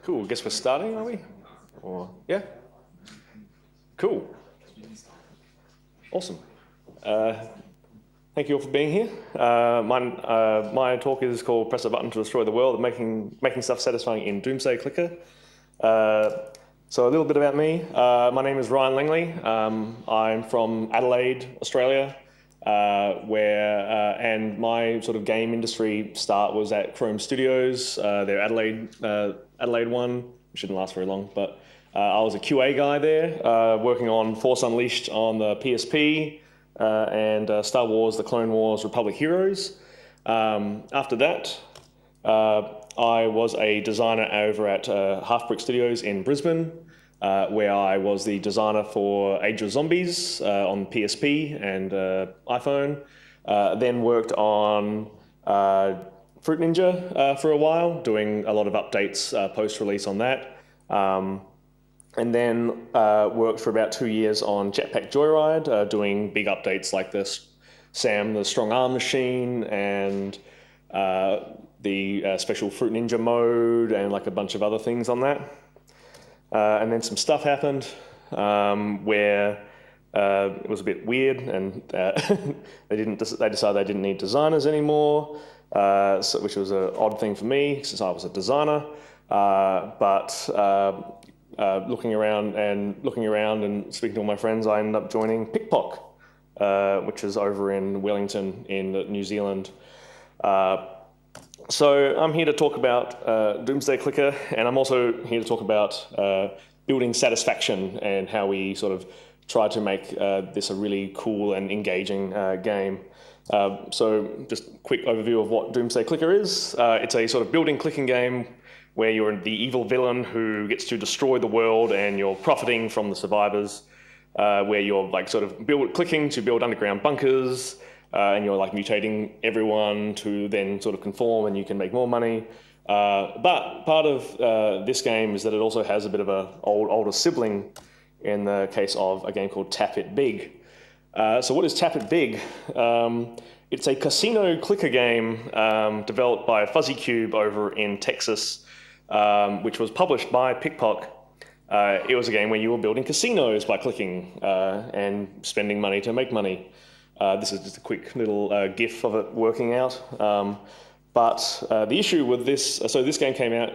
Cool. Guess we're starting, are we? Or yeah. Cool. Awesome. Thank you all for being here. My talk is called "Press a Button to Destroy the World: Making stuff satisfying in Doomsday Clicker." So a little bit about me. My name is Ryan Langley. I'm from Adelaide, Australia, and my sort of game industry start was at Chrome Studios. Their Adelaide one, which didn't last very long, but I was a QA guy there, working on Force Unleashed on the PSP and Star Wars: The Clone Wars Republic Heroes. After that, I was a designer over at Half Brick Studios in Brisbane, where I was the designer for Age of Zombies on PSP and iPhone. Then worked on Fruit Ninja for a while, doing a lot of updates post-release on that. And then worked for about 2 years on Jetpack Joyride, doing big updates like this Sam the Strong Arm Machine and the special Fruit Ninja mode and like a bunch of other things on that. And then some stuff happened where it was a bit weird, and they decided they didn't need designers anymore, which was an odd thing for me since I was a designer. But looking around and speaking to all my friends, I ended up joining PikPok, which is over in Wellington in New Zealand. So I'm here to talk about Doomsday Clicker, and I'm also here to talk about building satisfaction and how we sort of try to make this a really cool and engaging game. So just a quick overview of what Doomsday Clicker is. It's a sort of building clicking game where you're the evil villain who gets to destroy the world and you're profiting from the survivors, where you're like sort of clicking to build underground bunkers, and you're like mutating everyone to then sort of conform and you can make more money. But part of this game is that it also has a bit of an older sibling in the case of a game called Tap It Big. So what is Tap It Big? It's a casino clicker game developed by Fuzzy Cube over in Texas, which was published by PikPok. It was a game where you were building casinos by clicking and spending money to make money. This is just a quick little GIF of it working out. But the issue with this, so this game came out,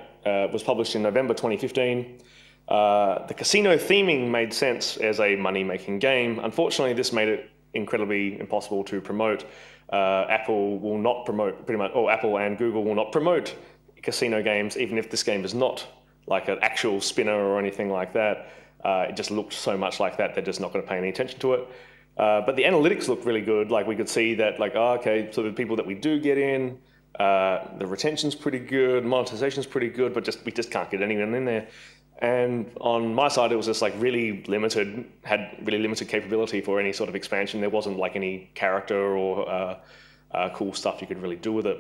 was published in November 2015. The casino theming made sense as a money-making game. Unfortunately, this made it incredibly impossible to promote. Apple will not promote, Apple and Google will not promote casino games, even if this game is not like an actual spinner or anything like that. It just looked so much like that, they're just not going to pay any attention to it. But the analytics looked really good. Like we could see that, like, okay, so the people that we do get in, the retention's pretty good, monetization's pretty good, but we just can't get anyone in there. And on my side, it was just like had really limited capability for any sort of expansion. There wasn't like any character or cool stuff you could really do with it.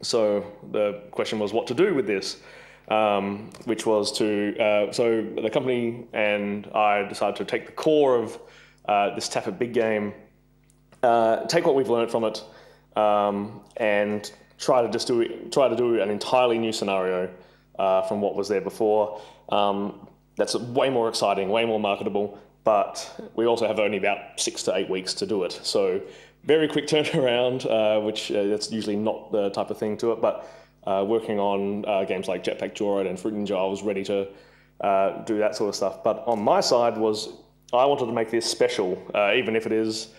So the question was what to do with this, which was so the company and I decided to take the core of this Tap It Big game, take what we've learned from it, and try to do an entirely new scenario from what was there before. That's way more exciting, way more marketable, but we also have only about 6 to 8 weeks to do it. So very quick turnaround, which that's usually not the type of thing to it, but working on games like Jetpack Joyride and Fruit Ninja, I was ready to do that sort of stuff. But on my side I wanted to make this special, even if it is,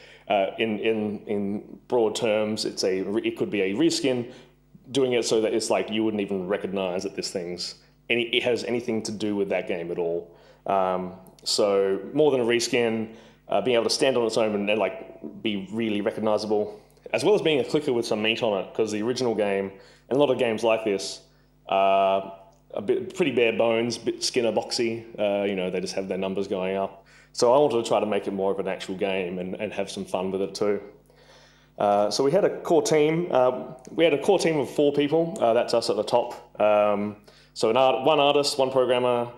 in broad terms, it could be a reskin, doing it so that it's like you wouldn't even recognize that it has anything to do with that game at all. So more than a reskin, being able to stand on its own and like be really recognizable, as well as being a clicker with some meat on it, because the original game, and a lot of games like this, pretty bare bones, bit Skinner boxy. They just have their numbers going up. So I wanted to try to make it more of an actual game and have some fun with it too. So we had a core team. We had a core team of 4 people. That's us at the top. So one artist, one programmer,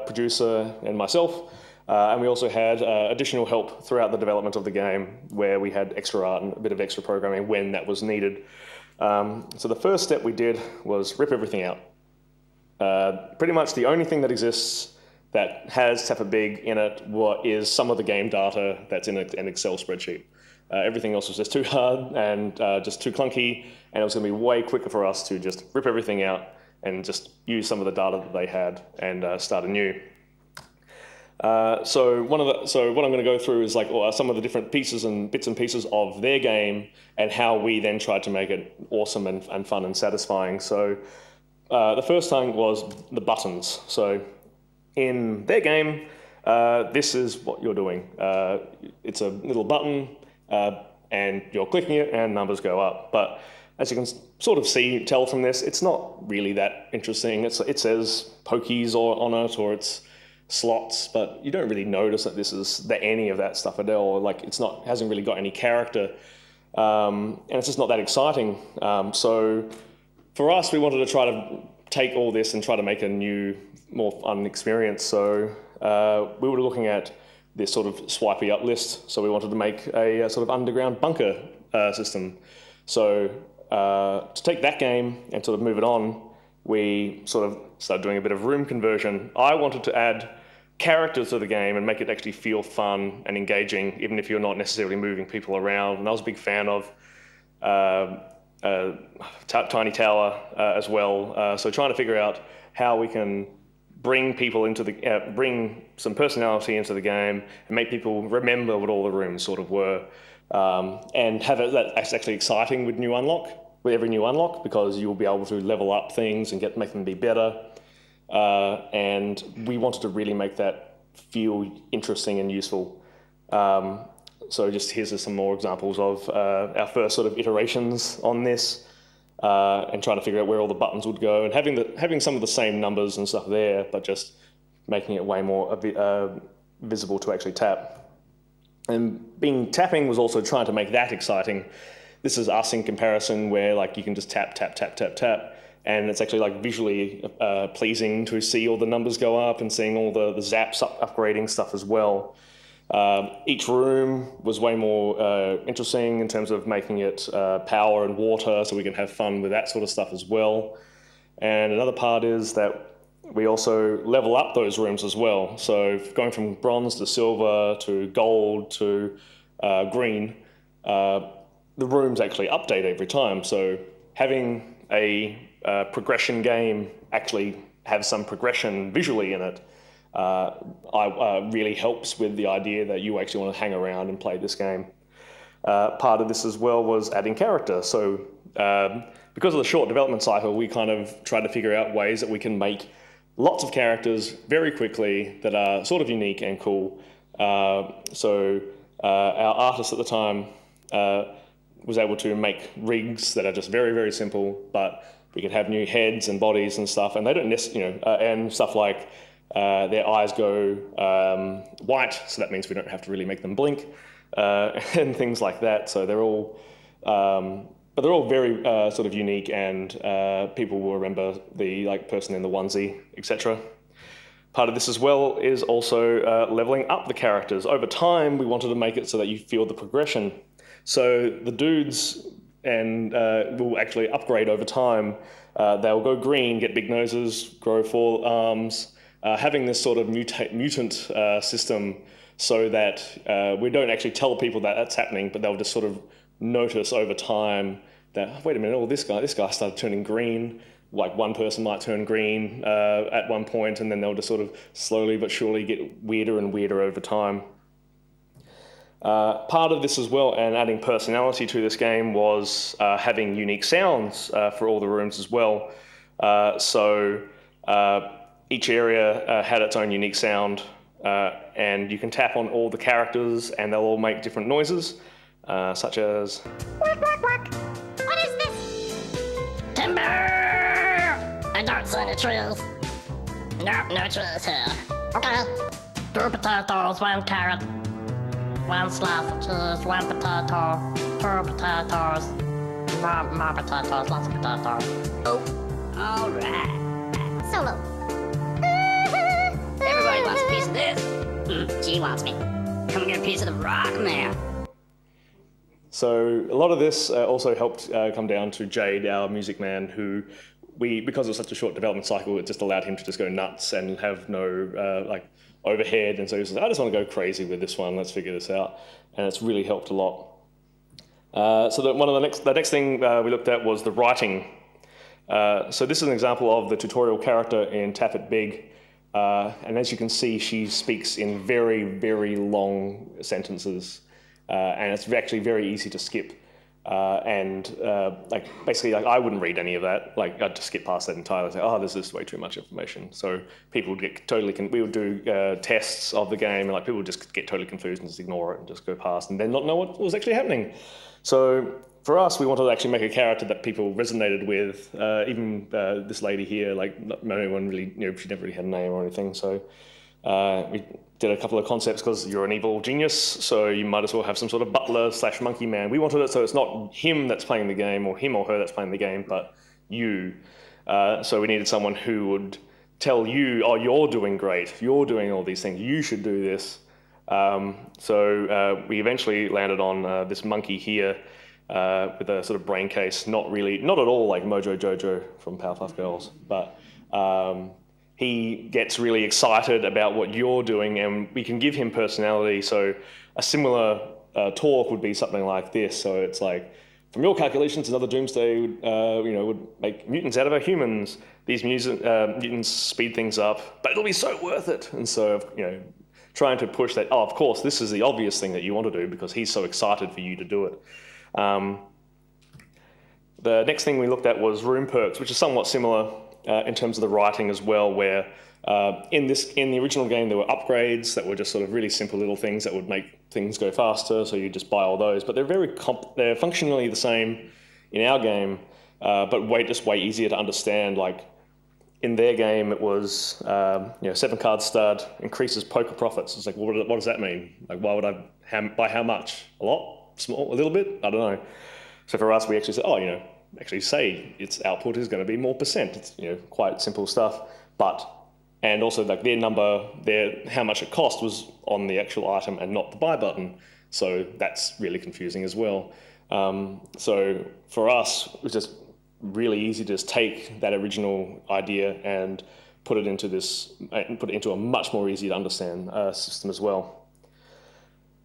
producer, and myself. And we also had additional help throughout the development of the game, where we had extra art and a bit of extra programming when that was needed. So the first step we did was rip everything out. pretty much the only thing that exists that has Tap It Big in it is some of the game data that's in an Excel spreadsheet. Everything else was just too hard and just too clunky, and it was going to be way quicker for us to just rip everything out and just use some of the data that they had and start anew. So what I'm going to go through is like some of the different pieces and bits and pieces of their game and how we then tried to make it awesome and fun and satisfying. So the first thing was the buttons. So in their game, this is what you're doing. It's a little button, and you're clicking it and numbers go up. But as you can sort of tell from this, it's not really that interesting. It says pokies on it, or it's slots, but you don't really notice that any of that stuff at all. Like hasn't really got any character, and it's just not that exciting. So for us, we wanted to try to take all this and try to make a new, more fun experience. So we were looking at this sort of swipey up list. So we wanted to make a sort of underground bunker system. So to take that game and sort of move it on, we sort of started doing a bit of room conversion. I wanted to add characters to the game and make it actually feel fun and engaging, even if you're not necessarily moving people around. And I was a big fan of Tiny Tower as well. So trying to figure out how we can bring people bring some personality into the game and make people remember what all the rooms sort of were, and have that's actually exciting with every new unlock, because you'll be able to level up things and make them be better. And we wanted to really make that feel interesting and useful. So here's some more examples of our first sort of iterations on this, and trying to figure out where all the buttons would go, and having some of the same numbers and stuff there, but just making it way more visible to actually tap. And tapping was also trying to make that exciting. This is us in comparison, where like you can just tap, tap, tap, tap, tap, and it's actually like visually pleasing to see all the numbers go up and seeing all the zaps upgrading stuff as well. Each room was way more interesting in terms of making it power and water, so we can have fun with that sort of stuff as well. And another part is that we also level up those rooms as well. So going from bronze to silver to gold to green, the rooms actually update every time. So having a progression game actually have some progression visually in it really helps with the idea that you actually want to hang around and play this game. Part of this as well was adding character. So because of the short development cycle, we kind of tried to figure out ways that we can make lots of characters very quickly that are sort of unique and cool. So our artist at the time was able to make rigs that are just very, very simple, but we could have new heads and bodies and stuff, and they don't and stuff like their eyes go white, so that means we don't have to really make them blink, and things like that. So they're all, but they're all very sort of unique, and people will remember the person in the onesie, etc. Part of this as well is also leveling up the characters. Over time, we wanted to make it so that you feel the progression. So the dudes will actually upgrade over time. They'll go green, get big noses, grow 4 arms, having this sort of mutant system, so that we don't actually tell people that that's happening, but they'll just sort of notice over time that, wait a minute, this guy started turning green. Like one person might turn green at one point, and then they'll just sort of slowly but surely get weirder and weirder over time. Part of this as well, and adding personality to this game, was having unique sounds for all the rooms as well. So each area had its own unique sound, and you can tap on all the characters and they'll all make different noises, such as... Quack, quack, quack. What is this? Timber! I don't see any trees. Nope, no trees here. Okay. 2 potatoes, 1 carrot. 1 slice of cheese, 1 potato, 2 potatoes, more potatoes, lots of potatoes. Oh, alright. Solo. Everybody wants a piece of this. She wants me. Come get a piece of the rock, man. So a lot of this also helped come down to Jade, our music man, who because it was such a short development cycle, it just allowed him to just go nuts and have no overhead. And so he was like, I just want to go crazy with this one. Let's figure this out. And it's really helped a lot. So the next thing we looked at was the writing. So this is an example of the tutorial character in Tap It Big. And as you can see, she speaks in very, very long sentences. And it's actually very easy to skip. Basically, I wouldn't read any of that. Like, I'd just skip past that entirely. Say, oh, this is way too much information. So people would get totally. We would do tests of the game, and people would just get totally confused and just ignore it and just go past, and then not know what was actually happening. So for us, we wanted to actually make a character that people resonated with. Even this lady here, no one really knew. She never really had a name or anything. So we did a couple of concepts because you're an evil genius, so you might as well have some sort of butler/monkey man. We wanted it so it's not him that's playing the game or him or her that's playing the game, but you. So we needed someone who would tell you, oh, you're doing great, you're doing all these things, you should do this. So we eventually landed on this monkey here with a sort of brain case, not at all like Mojo Jojo from Powerpuff Girls, but he gets really excited about what you're doing, and we can give him personality. So a similar talk would be something like this. So it's like, from your calculations, another Doomsday would make mutants out of our humans. These mutants speed things up, but it'll be so worth it. And so, trying to push that, oh, of course, this is the obvious thing that you want to do because he's so excited for you to do it. The next thing we looked at was room perks, which is somewhat similar in terms of the writing as well, where in the original game there were upgrades that were just sort of really simple little things that would make things go faster, so you just buy all those. But they're functionally the same in our game, but way easier to understand. Like in their game, it was 7-card stud increases poker profits. It's like, well, what does that mean? Like, why would I buy how much? A lot? Small? A little bit? I don't know. So for us, we actually said, actually say its output is going to be more percent. It's quite simple stuff, and also like their number, how much it cost was on the actual item and not the buy button. So that's really confusing as well. So for us, it was just really easy to just take that original idea and put it into a much more easy to understand system as well.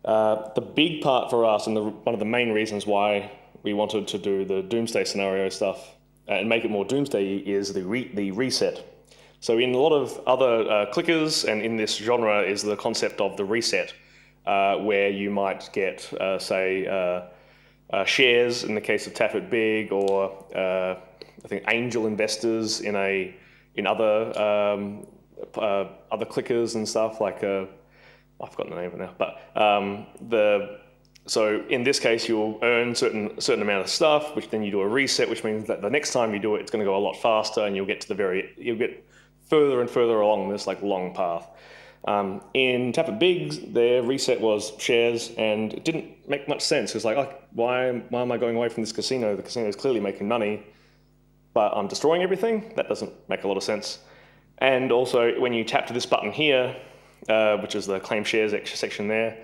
The big part for us, and one of the main reasons why we wanted to do the Doomsday Scenario stuff and make it more Doomsday is the reset. So in a lot of other clickers and in this genre is the concept of the reset, where you might get, shares in the case of Tap It Big, or I think angel investors in other clickers and stuff like I've forgotten the name of it now, but so in this case, you'll earn certain amount of stuff, which then you do a reset, which means that the next time you do it, it's going to go a lot faster, and you'll get further and further along this long path. In Tap It Big, their reset was shares, and it didn't make much sense. It's like, why am I going away from this casino? The casino is clearly making money, but I'm destroying everything? That doesn't make a lot of sense. And also, when you tap to this button here, which is the claim shares section there,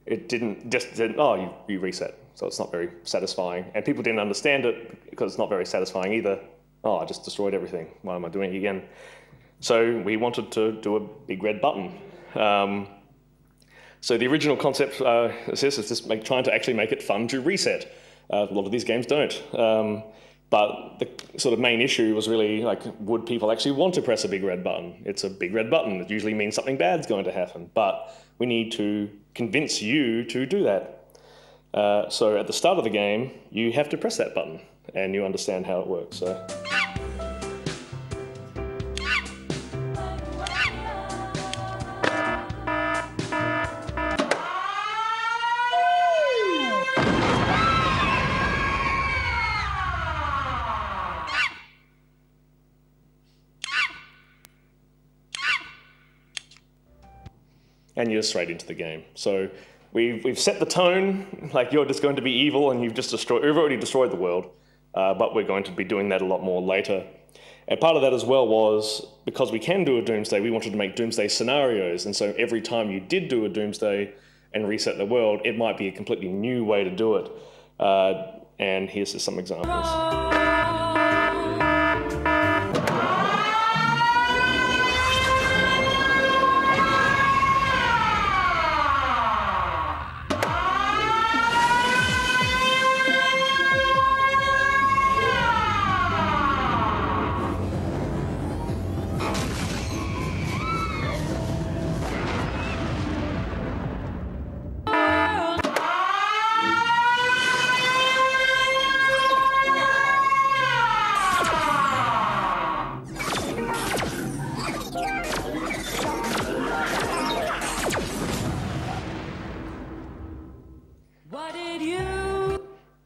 it you reset. So it's not very satisfying. And people didn't understand it because it's not very satisfying either. Oh, I just destroyed everything. Why am I doing it again? So we wanted to do a big red button. So the original concept is just trying to actually make it fun to reset. A lot of these games don't. But the sort of main issue was really would people actually want to press a big red button? It's a big red button. It usually means something bad's going to happen. But we need to convince you to do that. So at the start of the game, you have to press that button, and you understand how it works. So. And you're straight into the game. So we've set the tone, you're just going to be evil and you've already destroyed the world, but we're going to be doing that a lot more later. And part of that as well was, because we can do a Doomsday, we wanted to make Doomsday Scenarios, and so every time you did do a Doomsday and reset the world, it might be a completely new way to do it. And here's just some examples.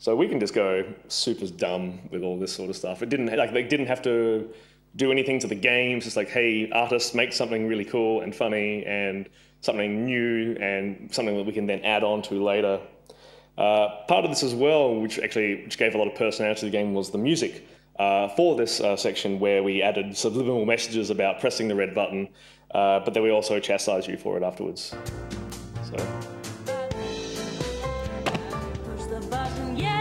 So we can just go super dumb with all this sort of stuff. It didn't they didn't have to do anything to the games. It's like, hey, artists, make something really cool and funny and something new and something that we can then add on to later. Part of this as well, which gave a lot of personality to the game, was the music for this section, where we added subliminal messages about pressing the red button, but then we also chastise you for it afterwards. So. Push the button yet,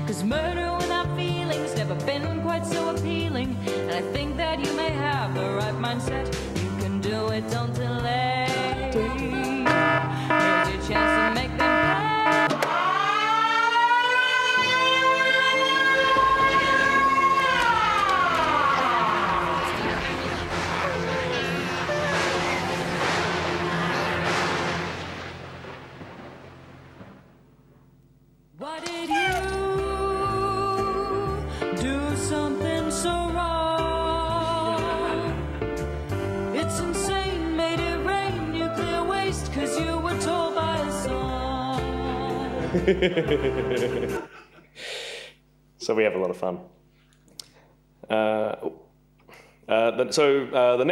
'cause murder without feelings never been quite so appealing, and I think that you may have the right mindset. You can do it, don't delay. Here's your chance to make them pay. Why did you do something so wrong? It's insane, made it rain, nuclear waste, 'cause you were told by a song. So we have a lot of fun. The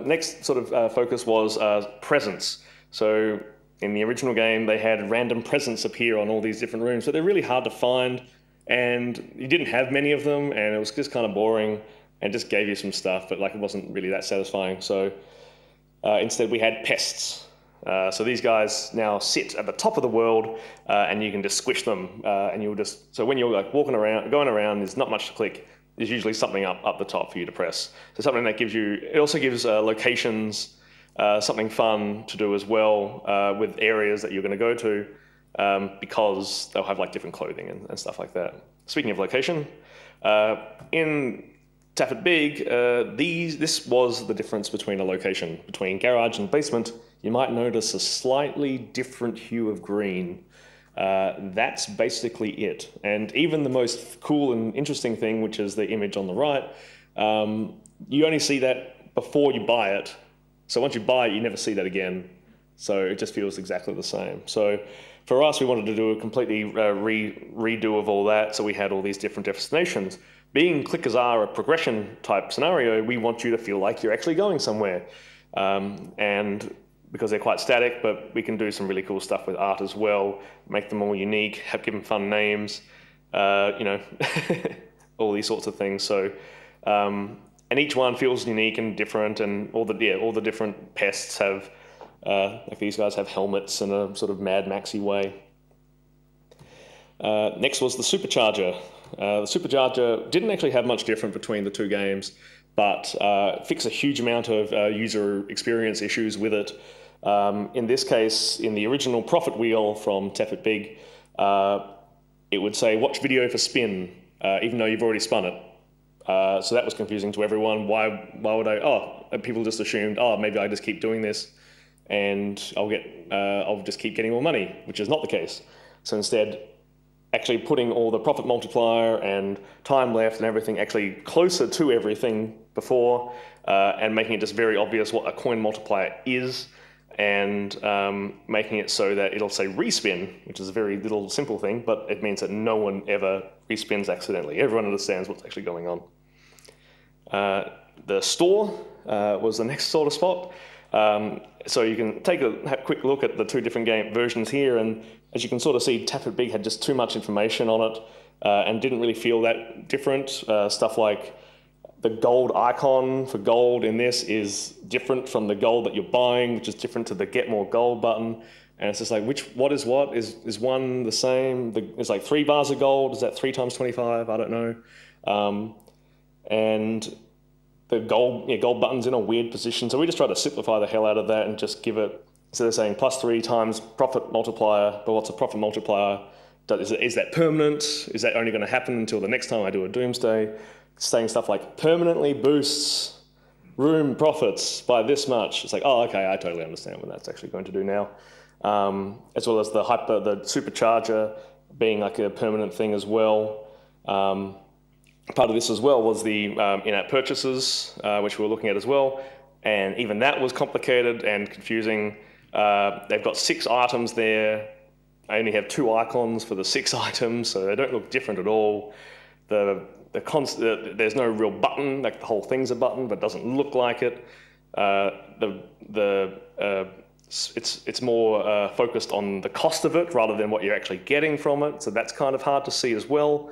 next sort of focus was presents. So in the original game, they had random presents appear on all these different rooms, so they're really hard to find, and you didn't have many of them, and it was just kind of boring, and just gave you some stuff, but like it wasn't really that satisfying. So instead, we had pests. So these guys now sit at the top of the world, and you can just squish them, and you'll just. So when you're like going around, there's not much to click. There's usually something up the top for you to press. So something that gives you. It also gives locations. Something fun to do as well with areas that you're going to go to, because they'll have like different clothing and stuff like that. Speaking of location, in Taffet Big, this was the difference between a location. Between garage and basement, you might notice a slightly different hue of green. That's basically it. And even the most cool and interesting thing, which is the image on the right, you only see that before you buy it. So once you buy it, you never see that again. So it just feels exactly the same. So for us, we wanted to do a completely redo of all that. So we had all these different destinations. Being clickers are a progression type scenario, we want you to feel like you're actually going somewhere. And because they're quite static, but we can do some really cool stuff with art as well, make them all unique, give them fun names, all these sorts of things. So. And each one feels unique and different, and all the different pests have, like these guys have helmets in a sort of Mad Maxy way. Next was the Supercharger. The Supercharger didn't actually have much different between the two games, but fixed a huge amount of user experience issues with it. In this case, in the original profit wheel from Taffet Big, it would say watch video for spin, even though you've already spun it. So that was confusing to everyone. Why would people just assumed, maybe I just keep doing this and I'll just keep getting more money, which is not the case. So instead, actually putting all the profit multiplier and time left and everything actually closer to everything before, and making it just very obvious what a coin multiplier is, and making it so that it'll say respin, which is a very little simple thing, but it means that no one ever respins accidentally. Everyone understands what's actually going on. The store was the next sort of spot. So you can take a quick look at the two different game versions here, and as you can sort of see, Taffet Big had just too much information on it, and didn't really feel that different. Stuff like the gold icon for gold in this is different from the gold that you're buying, which is different to the get more gold button. And it's just like, what is what? Is one the same? It's like 3 bars of gold. Is that 3 times 25? I don't know. And the gold button's in a weird position. So we just try to simplify the hell out of that and just give it, instead of saying +3 times profit multiplier, but what's a profit multiplier? Is that permanent? Is that only going to happen until the next time I do a Doomsday? Saying stuff like permanently boosts room profits by this much. It's like, okay, I totally understand what that's actually going to do now. As well as the Supercharger being like a permanent thing as well. Part of this as well was the in-app purchases, which we were looking at as well. And even that was complicated and confusing. They've got 6 items there, I only have 2 icons for the 6 items, so they don't look different at all. There's no real button, like the whole thing's a button, but doesn't look like it. It's more focused on the cost of it rather than what you're actually getting from it, so that's kind of hard to see as well.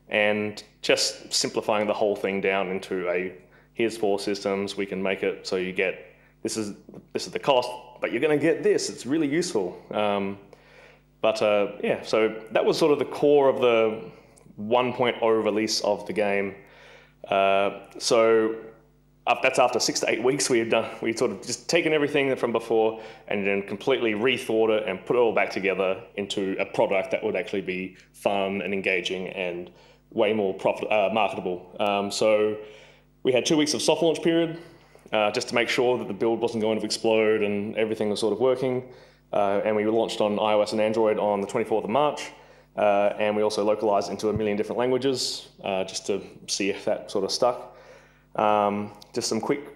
And just simplifying the whole thing down into here's 4 systems, we can make it so you get, this is the cost, but you're going to get this. It's really useful. Yeah, so that was sort of the core of the 1.0 release of the game. That's after 6 to 8 weeks we'd sort of just taken everything from before and then completely rethought it and put it all back together into a product that would actually be fun and engaging and way more marketable. So we had 2 weeks of soft launch period just to make sure that the build wasn't going to explode and everything was sort of working. And we launched on iOS and Android on the 24th of March. And we also localized into 1 million different languages just to see if that sort of stuck. Just some quick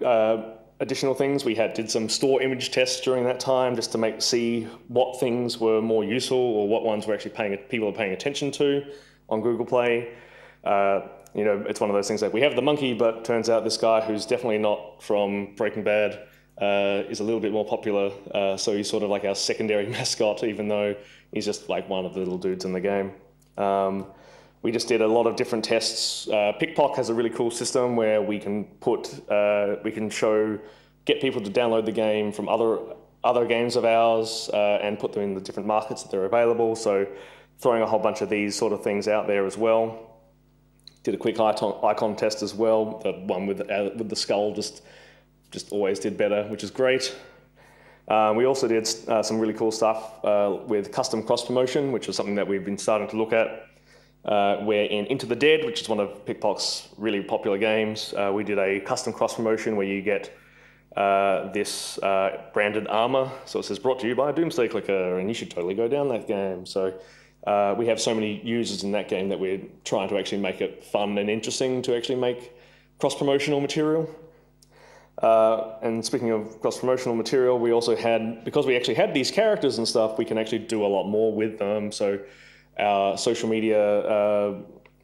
additional things. We did some store image tests during that time just to see what things were more useful or what ones were actually people are paying attention to on Google Play. It's one of those things that we have the monkey, but turns out this guy who's definitely not from Breaking Bad is a little bit more popular. So he's sort of like our secondary mascot, even though he's just like one of the little dudes in the game. We just did a lot of different tests. PikPok has a really cool system where we can get people to download the game from other games of ours and put them in the different markets that they're available. So throwing a whole bunch of these sort of things out there as well. Did a quick icon test as well. The one with the skull just always did better, which is great. We also did some really cool stuff with custom cross-promotion, which is something that we've been starting to look at. Where in Into the Dead, which is one of PikPok's really popular games, we did a custom cross-promotion where you get this branded armor. So it says, brought to you by Doomsday Clicker, and you should totally go down that game. So we have so many users in that game that we're trying to actually make it fun and interesting to actually make cross-promotional material. And speaking of cross-promotional material, we also because we actually had these characters and stuff, we can actually do a lot more with them. So our social media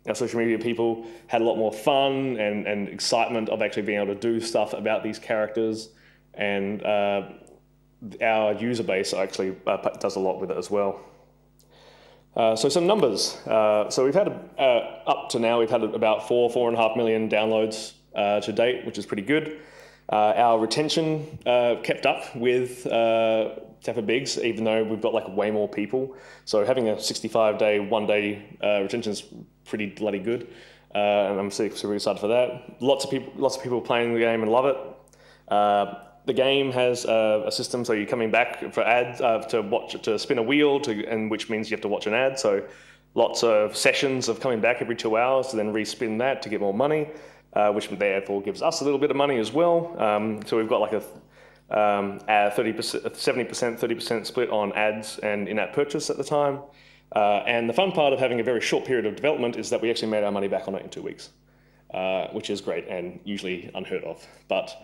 people had a lot more fun and excitement of actually being able to do stuff about these characters, and our user base actually does a lot with it as well. So some numbers. So we've had up to now we've had about 4.5 million downloads to date, which is pretty good. Our retention kept up with Tapper Bigs, even though we've got like way more people. So having a 65-day, 1-day retention is pretty bloody good, and I'm super excited for that. Lots of people playing the game and love it. The game has a system, so you're coming back for ads to spin a wheel, and which means you have to watch an ad. So lots of sessions of coming back every 2 hours to then respin that to get more money, which therefore gives us a little bit of money as well. So we've got like a 30%, 70%, 30% split on ads and in-app purchase at the time. And the fun part of having a very short period of development is that we actually made our money back on it in 2 weeks, which is great and usually unheard of. But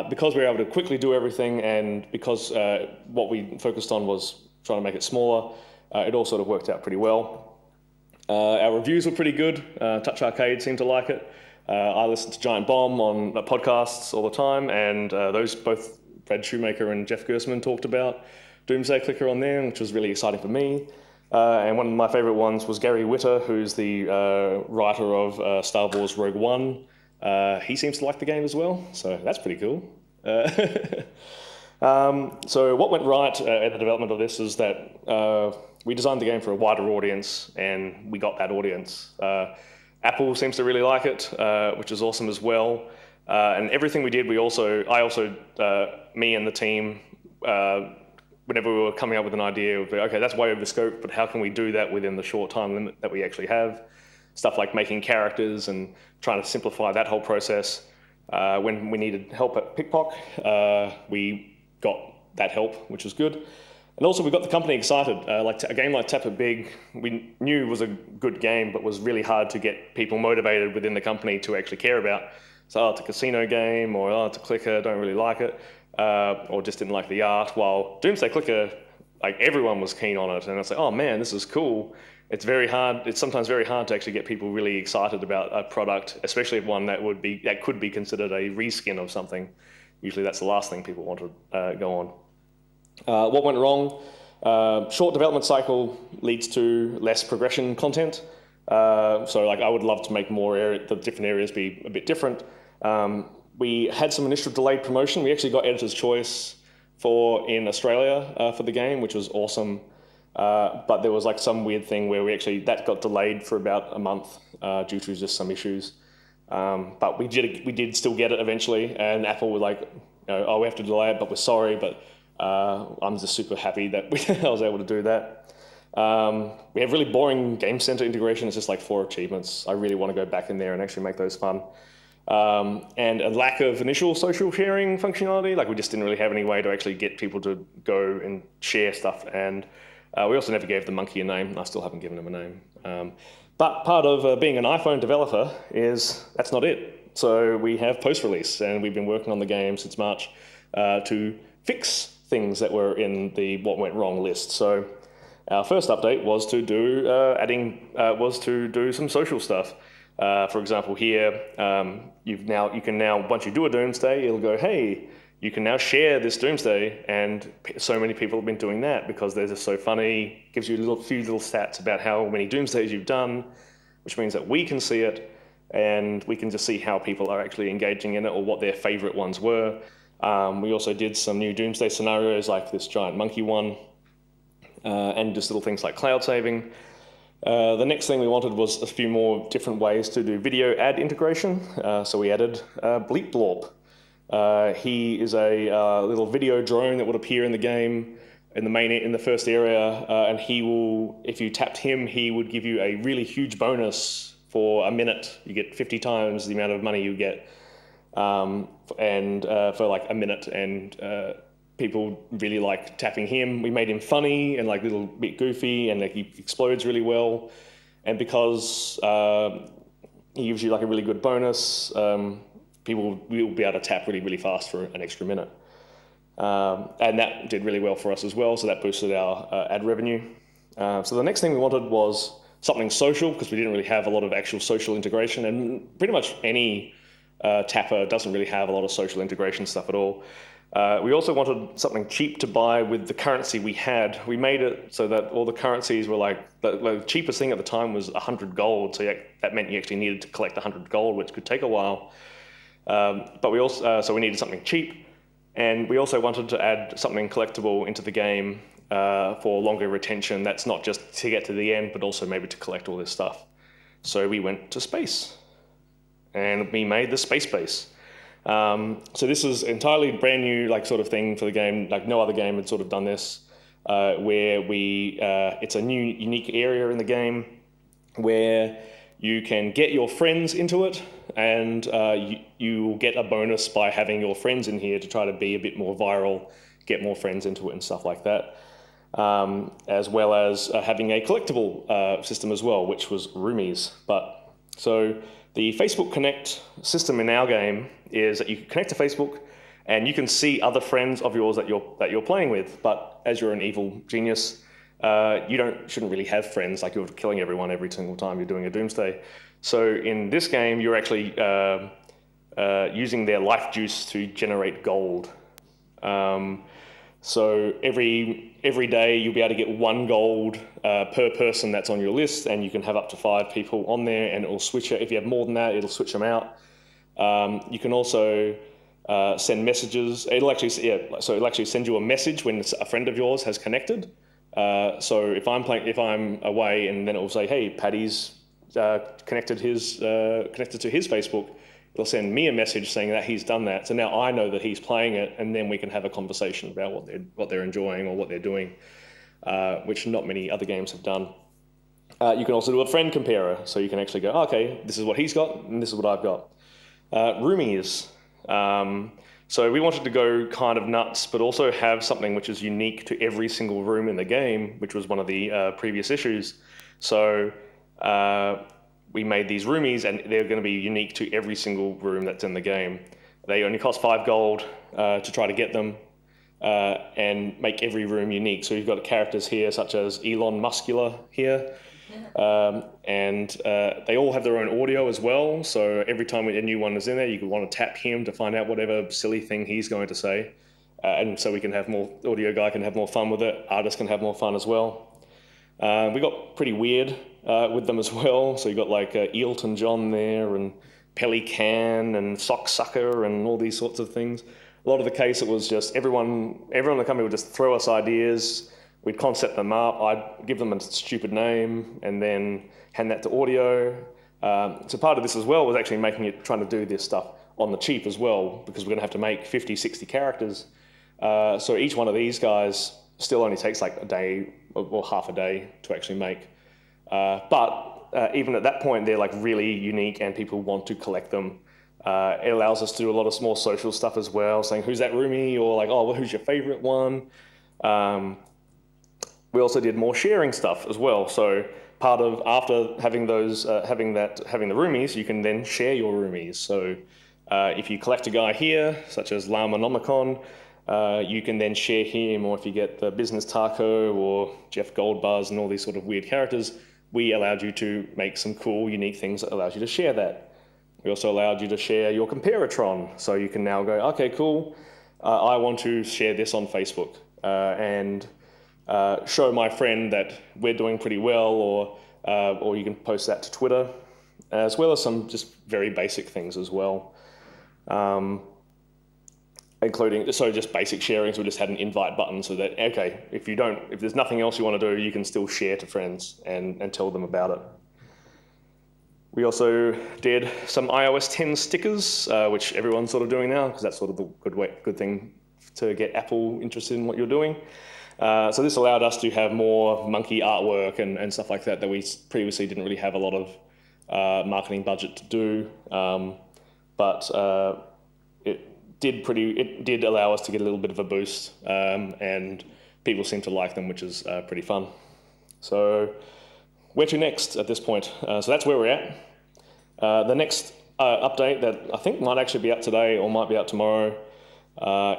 because we were able to quickly do everything, and because what we focused on was trying to make it smaller, it all sort of worked out pretty well. Our reviews were pretty good. Touch Arcade seemed to like it. I listen to Giant Bomb on podcasts all the time, and those both Brad Shoemaker and Jeff Gersman talked about Doomsday Clicker on there, which was really exciting for me. And one of my favorite ones was Gary Whitta, who's the writer of Star Wars Rogue One. He seems to like the game as well, so that's pretty cool. So what went right at the development of this is that we designed the game for a wider audience, and we got that audience. Apple seems to really like it, which is awesome as well. And everything we did, me and the team, whenever we were coming up with an idea, we'd be, okay, that's way over the scope, but how can we do that within the short time limit that we actually have? Stuff like making characters and trying to simplify that whole process. When we needed help at PikPok, we got that help, which was good. And also we got the company excited. A game like Tap It Big, we knew was a good game, but was really hard to get people motivated within the company to actually care about. So, it's a casino game, or it's a clicker, don't really like it, or just didn't like the art. While Doomsday Clicker like everyone was keen on it, and I was like, oh man, this is cool. It's very hard. It's sometimes very hard to actually get people really excited about a product, especially one that could be considered a reskin of something. Usually, that's the last thing people want to go on. What went wrong? Short development cycle leads to less progression content. So like I would love to make the different areas be a bit different. We had some initial delayed promotion. We actually got editor's choice in Australia for the game, which was awesome. But there was like some weird thing where that got delayed for about a month due to just some issues. But we did still get it eventually, and Apple were like, oh, we have to delay it, but we're sorry. But I'm just super happy that I was able to do that. We have really boring Game Center integration. It's just like 4 achievements. I really want to go back in there and actually make those fun. And a lack of initial social sharing functionality. Like we just didn't really have any way to actually get people to go and share stuff. And we also never gave the monkey a name. I still haven't given him a name. But part of being an iPhone developer is that's not it. So we have post-release, and we've been working on the game since March to fix things that were in the what went wrong list. So our first update was to do some social stuff. For example, here you can now once you do a Doomsday, it'll go, hey, you can now share this Doomsday, and so many people have been doing that because they're just so funny. Gives you a few little stats about how many Doomsdays you've done, which means that we can see it, and we can just see how people are actually engaging in it or what their favorite ones were. We also did some new Doomsday Scenarios like this giant monkey one, and just little things like cloud saving. The next thing we wanted was a few more different ways to do video ad integration. So we added Bleep Blorp. He is a little video drone that would appear in the game in the first area, and he will, if you tapped him, he would give you a really huge bonus for a minute. You get 50 times the amount of money you get, for like a minute, and people really like tapping him. We made him funny and like a little bit goofy, and like he explodes really well. And because he gives you like a really good bonus, people will be able to tap really, really fast for an extra minute. And that did really well for us as well, so that boosted our ad revenue. So the next thing we wanted was something social, because we didn't really have a lot of actual social integration, and pretty much any tapper doesn't really have a lot of social integration stuff at all. We also wanted something cheap to buy with the currency we had. We made it so that all the currencies were like, the cheapest thing at the time was 100 gold, so that meant you actually needed to collect 100 gold, which could take a while. But we also, so we needed something cheap, and we also wanted to add something collectible into the game for longer retention. That's not just to get to the end, but also maybe to collect all this stuff. So we went to space, and we made the space base. So this is entirely brand new, like sort of thing for the game. Like no other game had sort of done this, where it's a new, unique area in the game where you can get your friends into it, and you will get a bonus by having your friends in here to try to be a bit more viral, get more friends into it and stuff like that. As well as having a collectible system as well, which was Roomies. So the Facebook Connect system in our game is that you can connect to Facebook and you can see other friends of yours that you're playing with. But as you're an evil genius, you shouldn't really have friends, like you're killing everyone every single time you're doing a Doomsday. So in this game, you're actually using their life juice to generate gold. So every day you'll be able to get 1 gold per person that's on your list, and you can have up to 5 people on there, and it'll switch it. If you have more than that, it'll switch them out. You can also send messages. It'll actually send you a message when a friend of yours has connected. So if I'm away, and then it will say, hey, Paddy's connected to his Facebook. It'll send me a message saying that he's done that. So now I know that he's playing it, and then we can have a conversation about what they're enjoying or what they're doing, which not many other games have done. You can also do a friend comparer, so you can actually go, okay, this is what he's got, and this is what I've got. Roomies. So we wanted to go kind of nuts, but also have something which is unique to every single room in the game, which was one of the previous issues. So we made these Roomies, and they're going to be unique to every single room that's in the game. They only cost 5 gold to try to get them. and make every room unique. So you've got characters here such as Elon Muscular here, and they all have their own audio as well. So every time a new one is in there, you could want to tap him to find out whatever silly thing he's going to say. And so we can have more, audio guy can have more fun with it, artists can have more fun as well. We got pretty weird with them as well. So you got like Eelton John there, and Pelican and Sock Sucker and all these sorts of things. A lot of the case, it was just everyone in the company would just throw us ideas. We'd concept them up. I'd give them a stupid name and then hand that to audio. So part of this as well was actually trying to do this stuff on the cheap as well, because we're going to have to make 50, 60 characters. So each one of these guys still only takes like a day or half a day to actually make. But even at that point, they're like really unique and people want to collect them. It allows us to do a lot of small social stuff as well, saying who's that roomie, or like, oh, well, who's your favorite one? We also did more sharing stuff as well. So part of after having those, having the roomies, you can then share your roomies. So if you collect a guy here, such as Llama Nomicon, you can then share him, or if you get the Business Taco or Jeff Goldbuzz and all these sort of weird characters, we allowed you to make some cool, unique things that allows you to share that. We also allowed you to share your Comparatron. So you can now go, okay, cool, I want to share this on Facebook and show my friend that we're doing pretty well, or you can post that to Twitter, as well as some just very basic things as well. Including, so just basic sharings, we just had an invite button so that, okay, if there's nothing else you want to do, you can still share to friends and tell them about it. We also did some iOS 10 stickers, which everyone's sort of doing now, because that's sort of the good thing to get Apple interested in what you're doing. So this allowed us to have more monkey artwork and stuff like that we previously didn't really have a lot of marketing budget to do. But it did allow us to get a little bit of a boost, and people seem to like them, which is pretty fun. So where to next at this point? So that's where we're at. The next update that I think might actually be out today or might be out tomorrow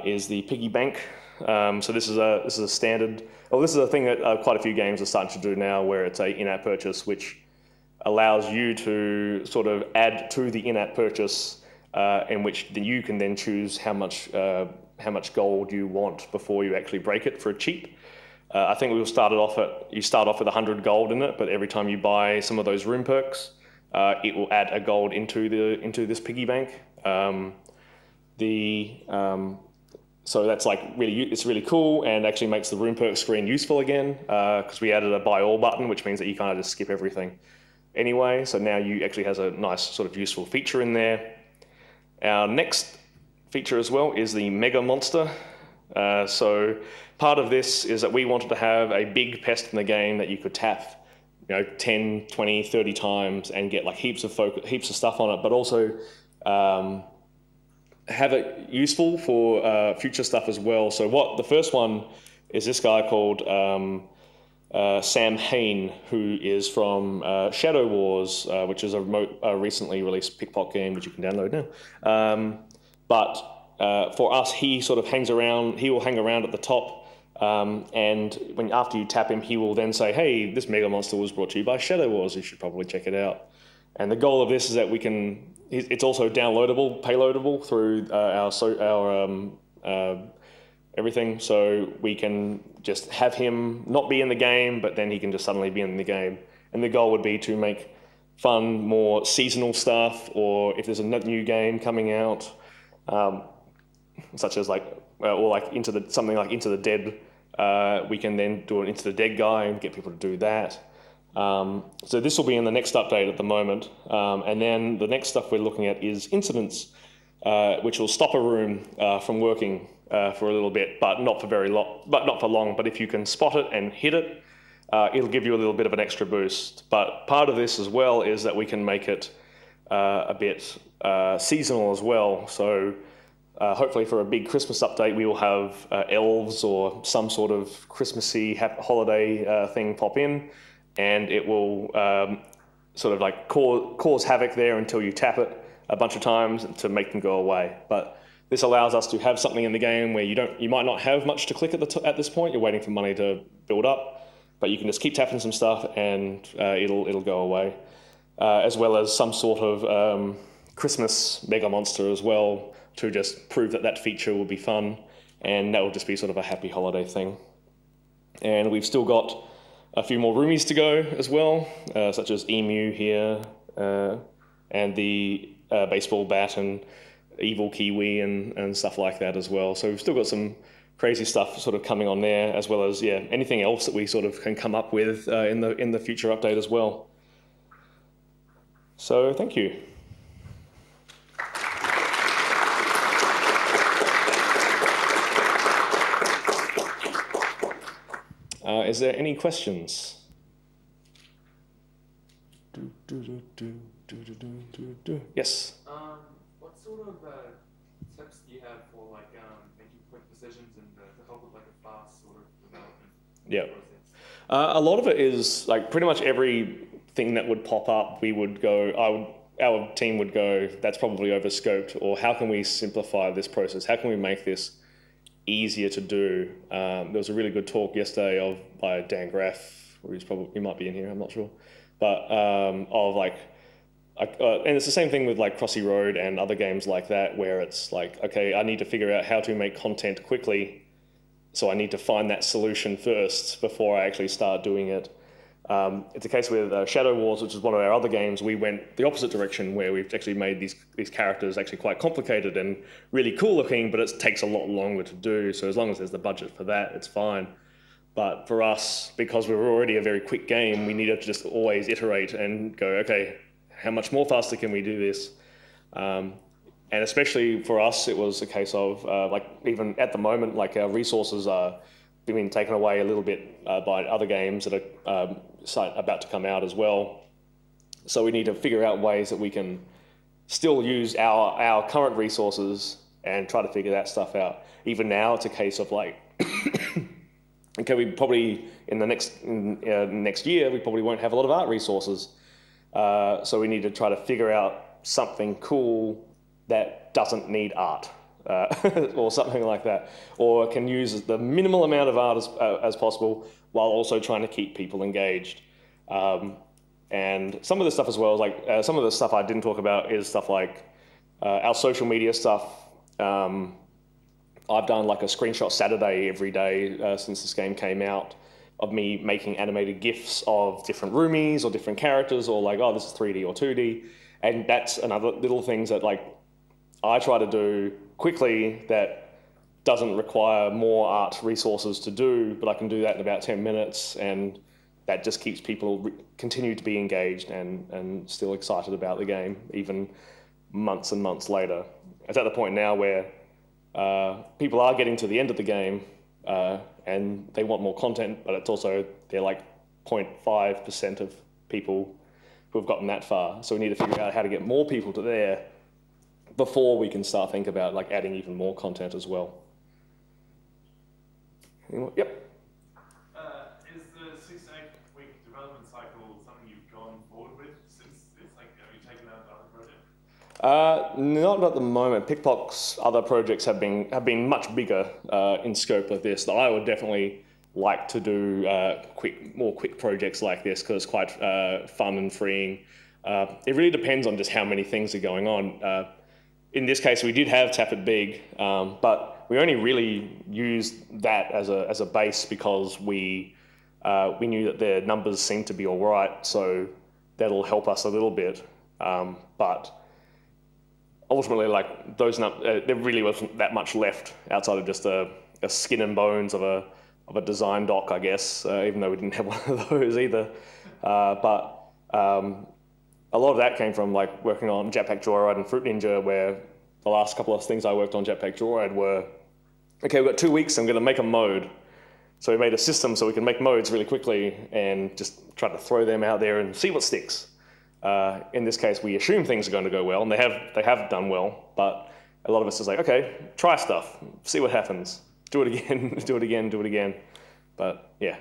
is the Piggy Bank. So this is a standard. This is a thing that quite a few games are starting to do now, where it's a in-app purchase, which allows you to sort of add to the in-app purchase, in which you can then choose how much gold you want before you actually break it for a cheap. I think you start off with 100 gold in it, but every time you buy some of those room perks, it will add a gold into this piggy bank. So that's like it's really cool, and actually makes the room perk screen useful again, because we added a buy all button, which means that you kind of just skip everything anyway. So now you actually has a nice sort of useful feature in there. Our next feature as well is the Mega Monster. So part of this is that we wanted to have a big pest in the game that you could tap, 10, 20, 30 times and get like heaps of stuff on it, but also have it useful for future stuff as well. So the first one is this guy called Sam Hain, who is from Shadow Wars, which is a recently released PikPok game, which you can download now. But for us, he sort of hangs around. He will hang around at the top, and after you tap him, he will then say, "Hey, this Mega Monster was brought to you by Shadow Wars. You should probably check it out." And the goal of this is that it's also downloadable, payloadable through our everything, so we can just have him not be in the game, but then he can just suddenly be in the game. And the goal would be to make fun, more seasonal stuff, or if there's a new game coming out, such as something like Into the Dead, we can then do an Into the Dead guy and get people to do that. So this will be in the next update at the moment, and then the next stuff we're looking at is incidents, which will stop a room from working for a little bit, but not for long. But if you can spot it and hit it, it'll give you a little bit of an extra boost. But part of this as well is that we can make it a bit seasonal as well. So hopefully for a big Christmas update, we will have elves or some sort of Christmassy holiday thing pop in, and it will sort of like cause havoc there until you tap it a bunch of times to make them go away. But this allows us to have something in the game where you might not have much to click at this point. You're waiting for money to build up, but you can just keep tapping some stuff and it'll go away. As well as some sort of Christmas mega monster as well, to just prove that feature will be fun, and that will just be sort of a happy holiday thing. And we've still got a few more roomies to go as well, such as Emu here, and the baseball bat and evil Kiwi and stuff like that as well. So we've still got some crazy stuff sort of coming on there, as well as anything else that we sort of can come up with in the future update as well. So thank you. Is there any questions? Yes. What sort of tips do you have for making quick decisions and to help with a fast sort of development process? A lot of it is pretty much everything that would pop up, our team would go, that's probably overscoped, or how can we simplify this process? How can we make this easier to do? There was a really good talk yesterday by Dan Graff, or he might be in here, I'm not sure, but and it's the same thing with Crossy Road and other games like that, where it's okay, I need to figure out how to make content quickly, so I need to find that solution first before I actually start doing it. It's a case with Shadow Wars, which is one of our other games. We went the opposite direction, where we've actually made these characters actually quite complicated and really cool looking, but it takes a lot longer to do. So as long as there's the budget for that, it's fine. But for us, because we were already a very quick game, we needed to just always iterate and go, okay, how much more faster can we do this? And especially for us, it was a case of even at the moment, our resources are being taken away a little bit by other games that are about to come out as well. So we need to figure out ways that we can still use our current resources and try to figure that stuff out. Even now, it's a case of okay, we probably in the next year we probably won't have a lot of art resources. So we need to try to figure out something cool that doesn't need art. Or something like that, or can use the minimal amount of art as possible while also trying to keep people engaged. And some of the stuff as well is some of the stuff I didn't talk about is stuff like our social media stuff. I've done a screenshot Saturday every day since this game came out of me making animated GIFs of different roomies or different characters, or oh, this is 3D or 2D, and that's another little things that I try to do quickly that doesn't require more art resources to do, but I can do that in about 10 minutes, and that just keeps people continue to be engaged and still excited about the game, even months and months later. It's at the point now where people are getting to the end of the game and they want more content, but it's also, they're 0.5% of people who have gotten that far. So we need to figure out how to get more people to there before we can start thinking about adding even more content as well. Yep. Is the 6 to 8 week development cycle something you've gone forward with since it's have you taken out other projects? Not at the moment. PikPok's other projects have been much bigger in scope of this. I would definitely like to do more quick projects like this because it's quite fun and freeing. It really depends on just how many things are going on. In this case, we did have Tap It Big, but we only really used that as a base because we knew that their numbers seemed to be all right, so that'll help us a little bit. But ultimately, there really wasn't that much left outside of just a skin and bones of a design doc, I guess, even though we didn't have one of those either. But a lot of that came from working on Jetpack Joyride and Fruit Ninja, where the last couple of things I worked on Jetpack Joyride were, okay, we've got 2 weeks, I'm going to make a mode. So we made a system so we can make modes really quickly and just try to throw them out there and see what sticks. In this case, we assume things are going to go well, and they have done well, but a lot of us is okay, try stuff, see what happens, do it again, do it again, do it again. But yeah.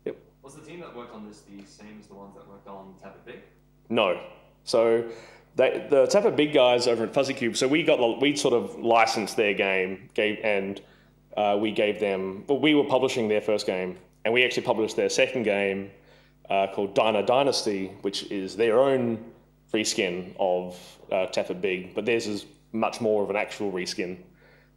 Yep. Was the team that worked on this the same as the ones that worked on Tap It Big? No. So The Tapper Big guys over at Fuzzy Cube. So we sort of licensed their game, we gave them. Well, we were publishing their first game, and we actually published their second game called Dino Dynasty, which is their own reskin of Tapper Big, but theirs is much more of an actual reskin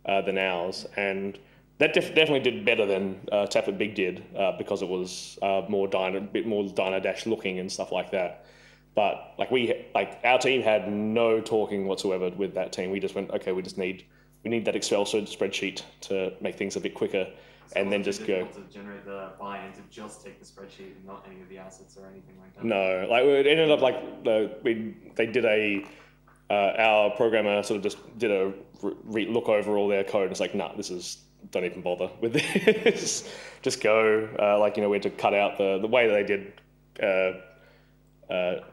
than ours, and that definitely did better than Tapper Big did because it was a bit more Dino Dash looking and stuff like that. But our team had no talking whatsoever with that team. We just went, okay, we need that Excel spreadsheet to make things a bit quicker, and then just go. To generate the buy-in to just take the spreadsheet and not any of the assets or anything like that. No, it ended up our programmer sort of just did a look over all their code and it's like, nah, don't even bother with this. Just go. We had to cut out the way that they did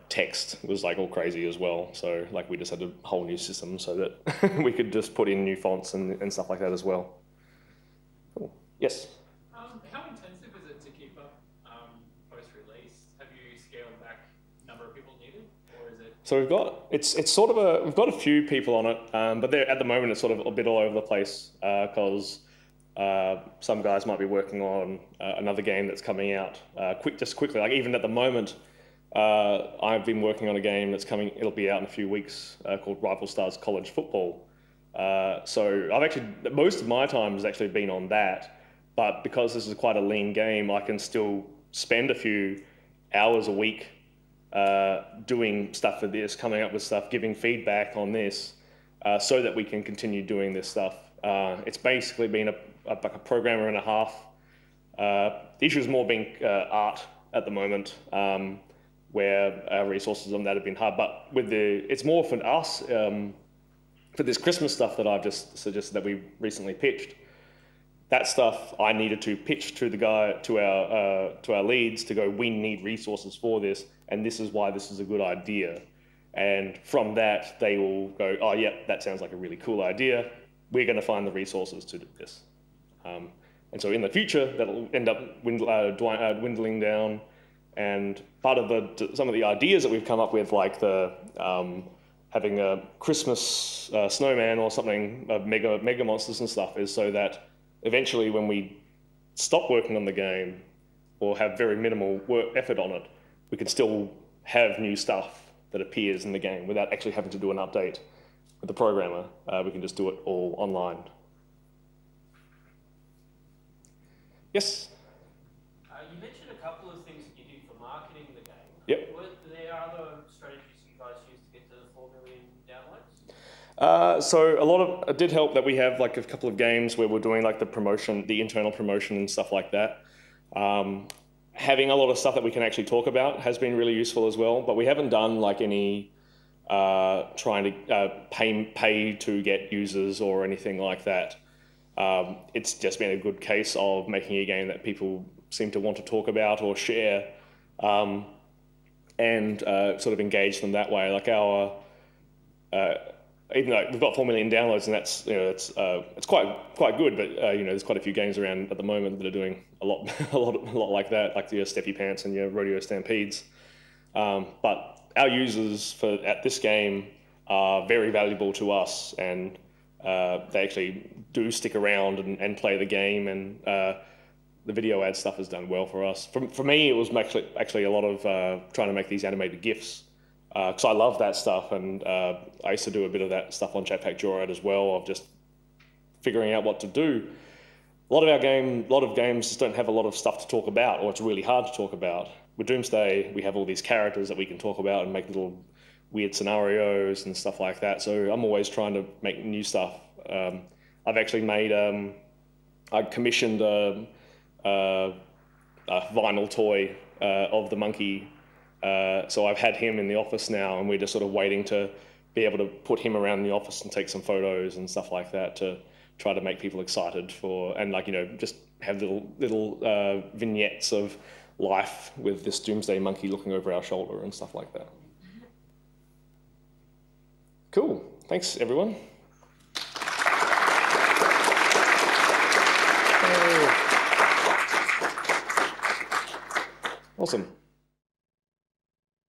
text was all crazy as well. So we just had a whole new system so that we could just put in new fonts and stuff like that as well. Cool. Yes? How intensive is it to keep up post-release? Have you scaled back the number of people needed, or is it? So we've got we've got a few people on it, but at the moment it's sort of a bit all over the place because some guys might be working on another game that's coming out quickly. Even at the moment, I've been working on a game that's coming. It'll be out in a few weeks called Rival Stars College Football. So I've actually most of my time has actually been on that. But because this is quite a lean game, I can still spend a few hours a week doing stuff for this, coming up with stuff, giving feedback on this, so that we can continue doing this stuff. It's basically been a programmer and a half. The issue is more being art at the moment, where our resources on that have been hard. But it's more for us, for this Christmas stuff that I've just suggested that we recently pitched. That stuff I needed to pitch to our leads to go, we need resources for this, and this is why this is a good idea. And from that, they will go, oh yeah, that sounds like a really cool idea. We're going to find the resources to do this. And so in the future, that'll end up dwindling down. And part of some of the ideas that we've come up with, like having a Christmas snowman or something, mega monsters and stuff, is so that eventually when we stop working on the game or have very minimal effort on it, we can still have new stuff that appears in the game without actually having to do an update with the programmer. We can just do it all online. Yes? You mentioned a couple of things that you did for marketing the game. Yep. Were there other strategies you guys used to get to the 4 million downloads? So it did help that we have a couple of games where we're doing the promotion, the internal promotion and stuff like that. Having a lot of stuff that we can actually talk about has been really useful as well, but we haven't done any trying to pay to get users or anything like that. It's just been a good case of making a game that people seem to want to talk about or share, and sort of engage them that way. Even though we've got 4 million downloads, and that's it's quite good, but there's quite a few games around at the moment that are doing a lot like that, like your Steppy Pants and your Rodeo Stampedes. But our users at this game are very valuable to us, and they actually do stick around and play the game, and the video ad stuff has done well for us. For me, it was actually a lot of trying to make these animated GIFs, because I love that stuff, and I used to do a bit of that stuff on Jetpack Joyride as well, of just figuring out what to do. A lot of games just don't have a lot of stuff to talk about, or it's really hard to talk about. With Doomsday, we have all these characters that we can talk about and make little weird scenarios and stuff like that. So I'm always trying to make new stuff. I've actually made, I commissioned a vinyl toy of the monkey. So I've had him in the office now, and we're just sort of waiting to be able to put him around the office and take some photos and stuff like that to try to make people excited and just have little vignettes of life with this Doomsday monkey looking over our shoulder and stuff like that. Cool. Thanks, everyone. Awesome.